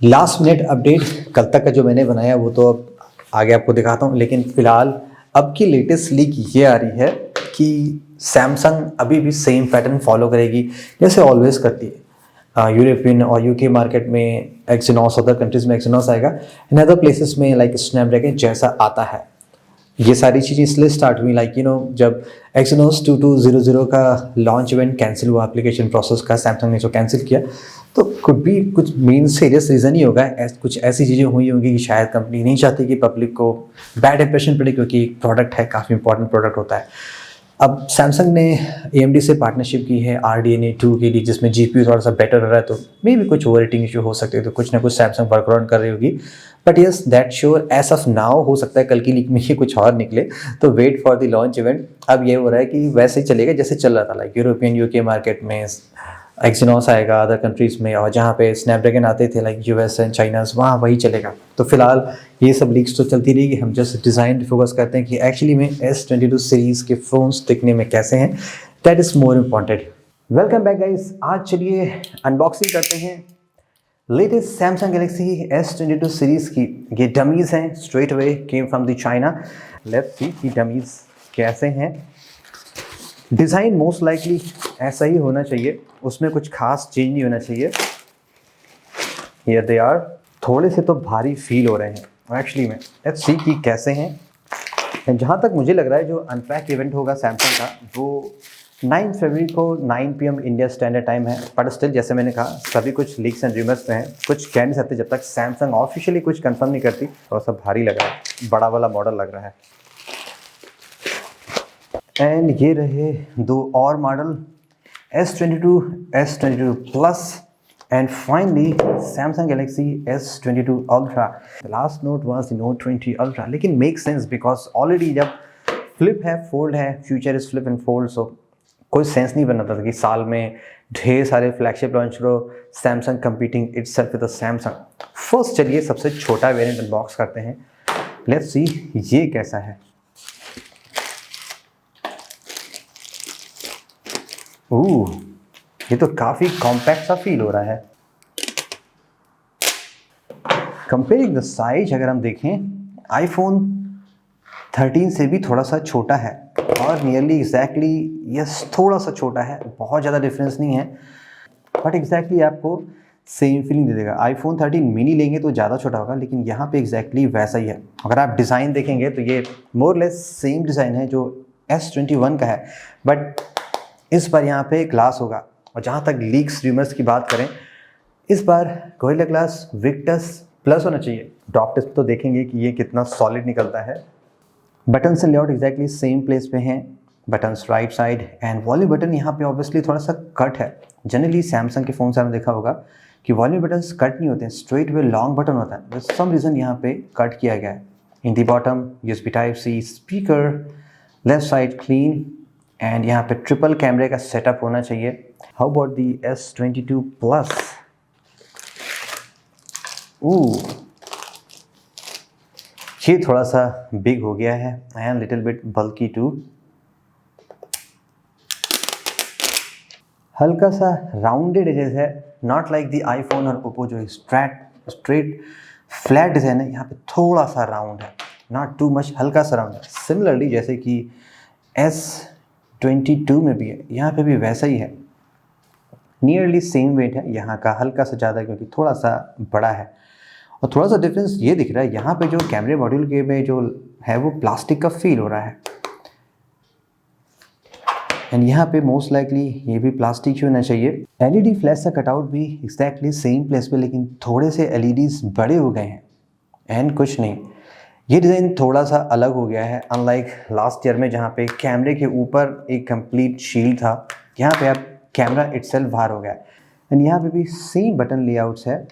Last minute update कल तक का जो मैंने बनाया वो तो अब आगे आपको दिखाता हूँ, लेकिन फिलहाल अब की लेटेस्ट लीक ये आ रही है कि सैमसंग अभी भी सेम पैटर्न फॉलो करेगी जैसे ऑलवेज करती है। यूरोपियन और यूके मार्केट में एक्सिनॉस, अदर कंट्रीज में एक्सिनॉस आएगा, इन अदर प्लेसेस में लाइक स्नैपड्रैगन जैसा आता है। ये सारी चीज़ें इसलिए स्टार्ट हुई लाइक जब एक्सिनोस 2200 का लॉन्च इवेंट कैंसिल हुआ, एप्लीकेशन प्रोसेस का सैमसंग ने जो कैंसिल किया, तो कुछ भी कुछ मेन सीरियस रीज़न ही होगा। कुछ ऐसी चीज़ें हुई होंगी कि शायद कंपनी नहीं चाहती कि पब्लिक को बैड इंप्रेशन पड़े, क्योंकि प्रोडक्ट है, काफ़ी इंपॉर्टेंट प्रोडक्ट होता है। अब सैमसंग ने AMD से पार्टनरशिप की है RDNA 2 के लिए, जिसमें GPU थोड़ा सा बेटर हो रहा है, तो मे भी कुछ ओवर हीटिंग इशू हो सकते हैं, तो कुछ ना कुछ सैमसंग वर्कआउट कर रही होगी। But yes, that sure as of now, हो सकता है कल की लीक में ये कुछ और निकले, तो wait for the launch event. अब ये हो रहा है कि वैसे ही चलेगा जैसे चल रहा था, लाइक यूरोपियन यूके मार्केट में एक्सिनॉस आएगा, अदर कंट्रीज़ में, और जहाँ पे स्नैपड्रैगन आते थे लाइक US एंड चाइना, वहाँ वही चलेगा। तो फिलहाल ये सब लीक्स तो चलती रहेगी, हम जस्ट डिज़ाइन फोकस करते हैं कि एक्चुअली में S22 सीरीज़ के फ़ोन्स दिखने में कैसे हैं, that is more important. Welcome back guys, आज चलिए अनबॉक्सिंग करते हैं latest Samsung Galaxy S22 series की। ये डमीज़ हैं, straight away came from the China. Let's see कि डमीज़ कैसे हैं। डिज़ाइन मोस्ट लाइकली ऐसा ही होना चाहिए, उसमें कुछ खास चेंज नहीं होना चाहिए। Here they are. थोड़े से तो भारी फील हो रहे हैं एक्चुअली में। लेट्स सी कि कैसे हैं। एंड जहाँ तक मुझे लग रहा है जो अनपैक इवेंट होगा सैमसंग का, वो 9 फरवरी को 9 PM इंडिया स्टैंडर्ड टाइम है। बट स्टिल, जैसे मैंने कहा, सभी कुछ लीक्स एंड रूमर्स पे हैं, कुछ कह नहीं सकते जब तक सैमसंग ऑफिशियली कुछ कंफर्म नहीं करती। थोड़ा सा भारी लग रहा है, बड़ा वाला मॉडल लग रहा है। एंड ये रहे दो और model, S22, S22 Plus, and finally Samsung Galaxy S22 Ultra. The last note was the Note 20 Ultra, लेकिन make sense because already जब flip है, fold है, future is flip and fold, so कोई सेंस नहीं बनता था कि साल में ढेर सारे फ्लैगशिप लॉन्च करो, Samsung competing itself with the Samsung। First चलिए सबसे छोटा वेरिएंट अनबॉक्स करते हैं। लेट्स सी ये कैसा है। ओह, ये तो काफ़ी कॉम्पैक्ट सा फील हो रहा है। कंपेयरिंग द साइज अगर हम देखें, iPhone 13 से भी थोड़ा सा छोटा है, और नियरली एग्जैक्टली यस थोड़ा सा छोटा है, बहुत ज़्यादा डिफरेंस नहीं है, बट एग्जैक्टली आपको सेम फीलिंग दे देगा। iPhone 13 मिनी लेंगे तो ज़्यादा छोटा होगा, लेकिन यहाँ पे एग्जैक्टली वैसा ही है। अगर आप डिज़ाइन देखेंगे तो ये मोर लेस सेम डिज़ाइन है जो S21 का है, बट इस बार यहाँ पे ग्लास होगा। और जहाँ तक लीक्स रूमर्स की बात करें, इस बार गोरिल्ला ग्लास विक्टस प्लस होना चाहिए। डॉक टेस्ट तो देखेंगे कि ये कितना सॉलिड निकलता है। बटन से लेआउट एग्जैक्टली सेम प्लेस पे हैं, buttons right side, and volume button यहाँ पे ऑब्वियसली थोड़ा सा कट है। जनरली सैमसंग के फ़ोन से आपने देखा होगा कि वॉल्यूम बटन्स कट नहीं होते हैं, स्ट्रेट वे लॉन्ग बटन होता है। विद सम रीज़न यहाँ पे कट किया गया है। In the bottom USB Type-C speaker, left side clean, and यहाँ पे ट्रिपल कैमरे का सेटअप होना चाहिए। How about the S22 Plus? ये थोड़ा सा बिग हो गया है and little bit bulky too. हल्का सा राउंडेड एजेस है, नॉट लाइक दी iPhone और ओप्पो जो स्ट्रेट फ्लैट डिज़ाइन है, यहाँ पे थोड़ा सा राउंड है, नॉट टू मच, हल्का सा राउंड है। सिमिलरली जैसे कि S22 में भी है, यहाँ पे भी वैसा ही है। नियरली सेम वेट है, यहाँ का हल्का सा ज़्यादा क्योंकि थोड़ा सा बड़ा है। और थोड़ा सा डिफरेंस ये दिख रहा है, यहाँ पे जो कैमरे मॉड्यूल के में जो है वो प्लास्टिक का फील हो रहा है, एंड यहाँ पे मोस्ट लाइकली ये भी प्लास्टिक ही होना चाहिए। LED फ्लैश का कटआउट भी एग्जैक्टली सेम प्लेस पे, लेकिन थोड़े से LEDs बड़े हो गए हैं एंड कुछ नहीं। ये डिज़ाइन थोड़ा सा अलग हो गया है, अनलाइक लास्ट ईयर में जहाँ पे कैमरे के ऊपर एक कंप्लीट शील्ड था, यहाँ पे अब कैमरा इटसेल्फ बाहर हो गया है। एंड यहाँ पे भी सेम बटन लेआउट्स है,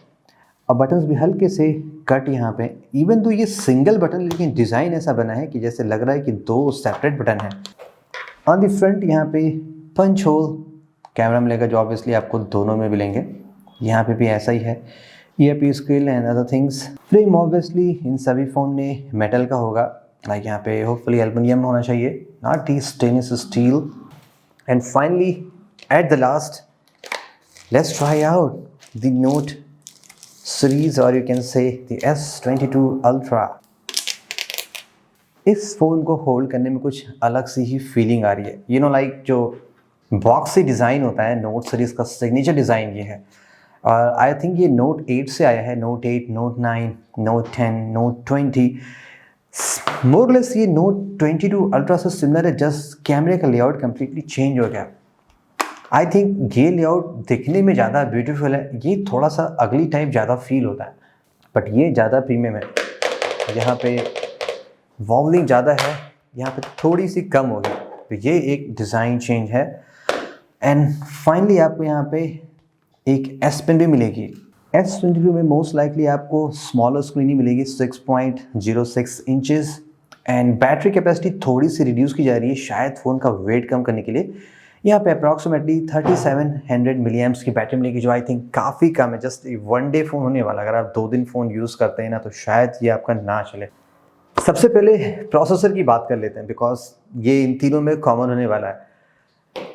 और बटन्स भी हल्के से कट यहाँ पे। इवन तो ये सिंगल बटन, लेकिन डिज़ाइन ऐसा बना है कि जैसे लग रहा है कि दो सेपरेट बटन है। ऑन द फ्रंट यहाँ पे पंच होल कैमरा मिलेगा, जो ऑब्वियसली आपको दोनों में मिलेंगे। यहाँ पे भी ऐसा ही है, earpiece grill and other things. Frame obviously इन सभी फ़ोन में मेटल का होगा, लाइक यहाँ पे होपफुली एल्युमिनियम होना चाहिए, not the stainless steel. And finally at the last, let's try out the note series or you can say the S22 Ultra। इस फ़ोन को होल्ड करने में कुछ अलग सी ही फीलिंग आ रही है। यू नो लाइक जो बॉक्सी डिज़ाइन होता है, नोट सीरीज़ का सिग्नेचर डिज़ाइन ये है। और आई थिंक ये नोट 8 से आया है, नोट 8, नोट 9, नोट 10, नोट 20। मोरलेस ये नोट 22 अल्ट्रा से सिमिलर है, जस्ट कैमरे का लेआउट कम्प्लीटली चेंज हो गया। आई थिंक ये लेआउट दिखने में ज़्यादा ब्यूटीफुल है, ये थोड़ा सा अगली टाइप ज़्यादा फील होता है, बट ये ज़्यादा प्रीमियम है। यहाँ पे वॉल्यूम ज़्यादा है, यहाँ पे थोड़ी सी कम होगी, तो ये एक डिज़ाइन चेंज है। एंड फाइनली आपको यहाँ पे एक एस पेन भी मिलेगी। S22 में मोस्ट लाइकली आपको स्मॉलर स्क्रीन ही मिलेगी, 6.06 इंचेस। एंड बैटरी कैपेसिटी थोड़ी सी रिड्यूस की जा रही है, शायद फ़ोन का वेट कम करने के लिए। यहाँ पे अप्रॉक्सीमेटली 3700 मिली एम्प्स की बैटरी मिलेगी, जो आई थिंक काफ़ी कम है। जस्ट वन डे फ़ोन होने वाला, अगर आप 2 दिन फ़ोन यूज़ करते हैं ना, तो शायद ये आपका ना चले। सबसे पहले प्रोसेसर की बात कर लेते हैं, बिकॉज ये इन तीनों में कॉमन होने वाला है।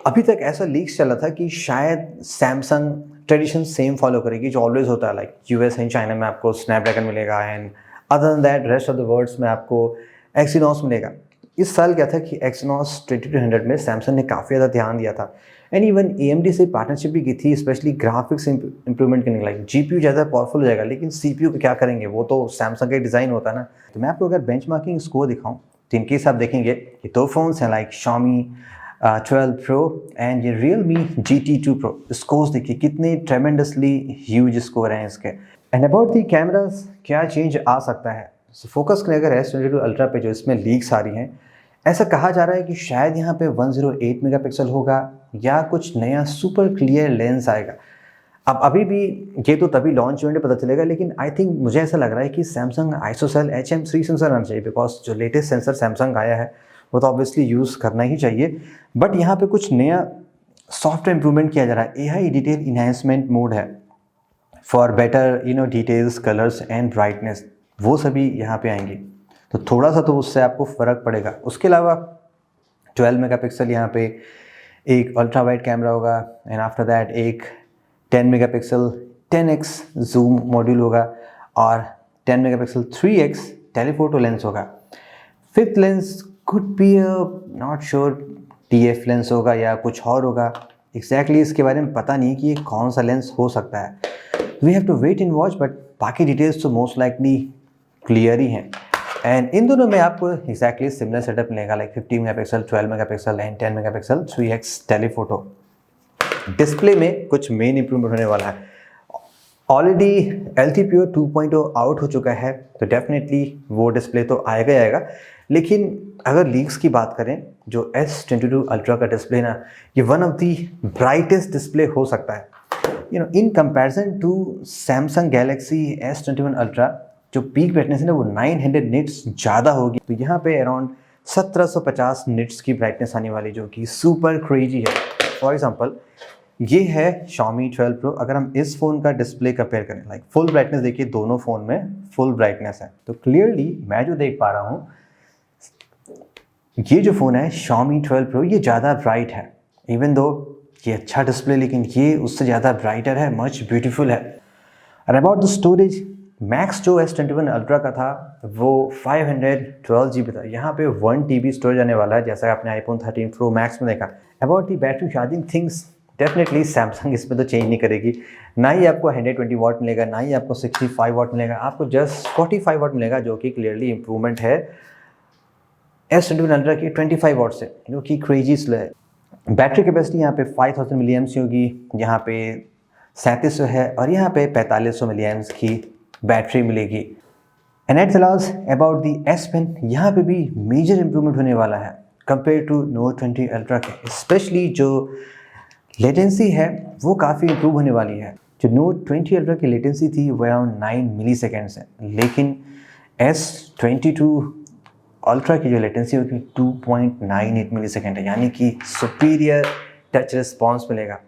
अभी तक ऐसा लीक्स चला था कि शायद सैमसंग ट्रेडिशन सेम फॉलो करेगी, जो ऑलवेज होता है। लाइक यूएस एंड चाइना में आपको स्नैपड्रैगन मिलेगा, and other than that rest of the worlds में आपको एक्सिनॉस मिलेगा। इस साल क्या था कि एक्सिनॉस 2200 में सैमसंग ने काफ़ी ज़्यादा ध्यान दिया था, एंड इवन AMD से पार्टनरशिप भी की थी, स्पेशली ग्राफिक्स इंप्रूवमेंट करने के। लाइक GPU ज़्यादा पावरफुल हो जाएगा, लेकिन CPU को क्या करेंगे, वो तो सैमसंग का डिज़ाइन होता है ना। तो मैं आपको अगर बेंचमार्किंग स्कोर दिखाऊँ, तो इनके साथ देखेंगे ये 2 फ़ोन्स हैं, लाइक Xiaomi 12 Pro एंड ये Realme GT2 Pro। स्कोर्स देखिए कितने ट्रेमेंडसली ह्यूज स्कोर हैं इसके। एंड अबाउट दी कैमरास क्या चेंज आ सकता है, फोकस करें अगर S22 अल्ट्रा पे, जो इसमें लीक्स आ रही हैं, ऐसा कहा जा रहा है कि शायद यहाँ पे 108 मेगापिक्सल होगा या कुछ नया सुपर क्लियर लेंस आएगा। अब अभी भी ये तो तभी लॉन्च इवेंट में पता चलेगा, लेकिन आई थिंक मुझे ऐसा लग रहा है कि सैमसंग आइसोसेल HM3 सेंसर आना चाहिए, बिकॉज जो लेटेस्ट सेंसर सैमसंग आया है वो तो ऑब्वियसली यूज़ करना ही चाहिए। बट यहाँ पे कुछ नया सॉफ्टवेयर इंप्रूवमेंट किया जा रहा है। AI डिटेल इन्हांसमेंट मोड है for better details, colours and brightness, वो सभी यहाँ पे आएंगे, तो थोड़ा सा तो उससे आपको फ़र्क पड़ेगा। उसके अलावा 12 मेगापिक्सल यहाँ पे एक अल्ट्रा वाइड कैमरा होगा, एंड आफ्टर दैट एक 10 मेगापिक्सल 10x जूम मॉड्यूल होगा, और 10 मेगापिक्सल 3x टेलीफोटो लेंस होगा। Fifth lens could be not sure TF lens होगा या कुछ और होगा, एग्जैक्टली इसके बारे में पता नहीं कि ये कौन सा लेंस हो सकता है। We have to wait and watch, but बाकी डिटेल्स तो मोस्ट लाइकली क्लियर ही हैं। एंड इन दोनों में आपको एक्जैक्टली सिमिलर सेटअप मिलेगा, like 50 megapixel 12 megapixel and 10 megapixel 3x telephoto. Display में कुछ मेन इंप्रूवमेंट होने वाला है। ऑलरेडी LTPO 2.0 आउट हो चुका है, तो डेफिनेटली वो डिस्प्ले तो आएगा ही आएगा। लेकिन अगर लीक्स की बात करें, जो S22 अल्ट्रा का डिस्प्ले ना, ये one of the brightest display हो सकता है। In comparison to Samsung Galaxy S21 ultra, जो पीक ब्राइटनेस है ना, वो 900 निट्स ज़्यादा होगी। तो यहाँ पे अराउंड 1750 निट्स की ब्राइटनेस आने वाली, जो कि सुपर क्रेजी है। फॉर एग्जांपल ये है Xiaomi 12 Pro। अगर हम इस फ़ोन का डिस्प्ले कंपेयर करें, लाइक फुल ब्राइटनेस देखिए, दोनों फ़ोन में फुल ब्राइटनेस है, तो क्लियरली मैं जो देख पा रहा हूँ, ये जो फ़ोन है Xiaomi 12 Pro, ये ज़्यादा ब्राइट है। इवन दो ये अच्छा डिस्प्ले, लेकिन ये उससे ज़्यादा ब्राइटर है, मच ब्यूटीफुल है। And about the storage, max जो S21 अल्ट्रा का था वो 512 GB था, यहाँ पे 1 TB स्टोरेज आने वाला है, जैसा आपने iPhone 13 Pro Max में देखा। About the battery charging things, definitely Samsung इसमें तो चेंज नहीं करेगी। ना ही आपको 120 वाट मिलेगा, ना ही आपको 65 वाट मिलेगा, आपको जस्ट 45 वाट मिलेगा, जो कि क्लियरली इंप्रूवमेंट है S21 अल्ट्रा की 25 वाट से, जो कि क्रेजी स्लो है। बैटरी कैपेसिटी यहाँ पे 5000 मिली एम्स होगी, यहाँ पे 3700 है, और यहाँ पे 4500 मिली एम्स की बैटरी मिलेगी। And at the last about the S Pen, यहाँ पे भी मेजर इंप्रूवमेंट होने वाला है कंपेयर टू Note 20 अल्ट्रा के। स्पेशली जो लेटेंसी है वो काफ़ी इंप्रूव होने वाली है। जो Note 20 अल्ट्रा की लेटेंसी थी वो अराउंड 9 मिली सेकेंड्स है, लेकिन S22 अल्ट्रा की जो लेटेंसी होगी 2.98 मिली सेकेंड है, यानी कि सुपीरियर टच रिस्पॉन्स मिलेगा।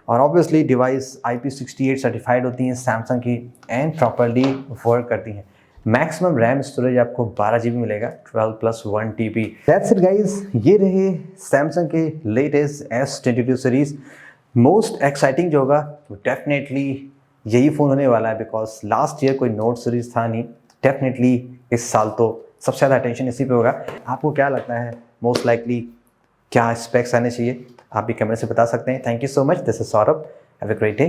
और ऑब्वियसली डिवाइस IP68 सर्टिफाइड होती हैं सैमसंग की, एंड प्रॉपरली वर्क करती हैं। मैक्सिमम रैम स्टोरेज आपको 12 GB मिलेगा, 12 + 1 TB। दैट्स इट गाइस, ये रहे सैमसंग के latest S22 series. Most exciting जो होगा वो डेफिनेटली यही फ़ोन होने वाला है, बिकॉज लास्ट ईयर कोई नोट सीरीज़ था नहीं। डेफिनेटली इस साल तो सबसे ज़्यादा अटेंशन इसी पे होगा। आपको क्या लगता है मोस्ट लाइकली क्या स्पेक्स आने चाहिए? आप भी कमेंट से बता सकते हैं। Thank you so much. This is Saurabh. Have a great day.